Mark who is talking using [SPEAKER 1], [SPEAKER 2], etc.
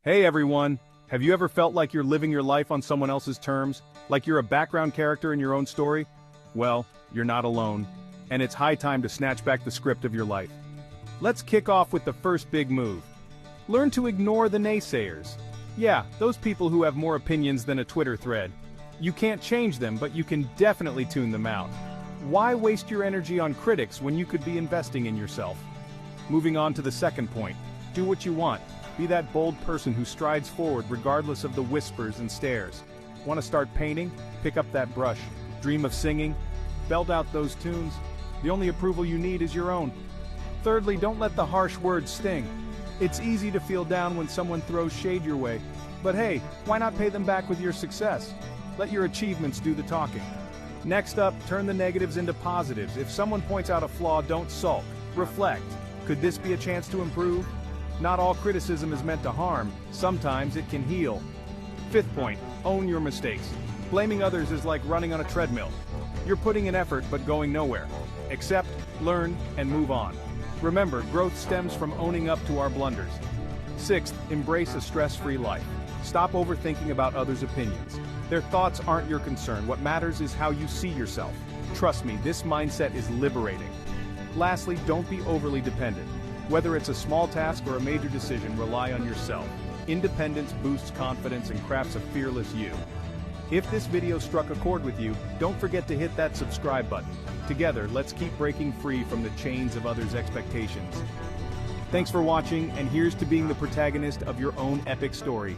[SPEAKER 1] Hey everyone! Have you ever felt like you're living your life on someone else's terms? Like you're a background character in your own story? Well, you're not alone. And it's high time to snatch back the script of your life. Let's kick off with the first big move. Learn to ignore the naysayers. Yeah, those people who have more opinions than a Twitter thread. You can't change them, but you can definitely tune them out. Why waste your energy on critics when you could be investing in yourself? Moving on to the second point. Do what you want. Be that bold person who strides forward regardless of the whispers and stares. Want to start painting? Pick up that brush. Dream of singing? Belt out those tunes. The only approval you need is your own. Thirdly, don't let the harsh words sting. It's easy to feel down when someone throws shade your way. But hey, why not pay them back with your success? Let your achievements do the talking. Next up, turn the negatives into positives. If someone points out a flaw, don't sulk. Reflect. Could this be a chance to improve? Not all criticism is meant to harm. Sometimes it can heal. Fifth point, own your mistakes. Blaming others is like running on a treadmill. You're putting in effort but going nowhere. Accept, learn, and move on. Remember, growth stems from owning up to our blunders. Sixth, embrace a stress-free life. Stop overthinking about others' opinions. Their thoughts aren't your concern. What matters is how you see yourself. Trust me, this mindset is liberating. Lastly, don't be overly dependent. Whether it's a small task or a major decision, rely on yourself. Independence boosts confidence and crafts a fearless you. If this video struck a chord with you, don't forget to hit that subscribe button. Together, let's keep breaking free from the chains of others' expectations. Thanks for watching, and here's to being the protagonist of your own epic story.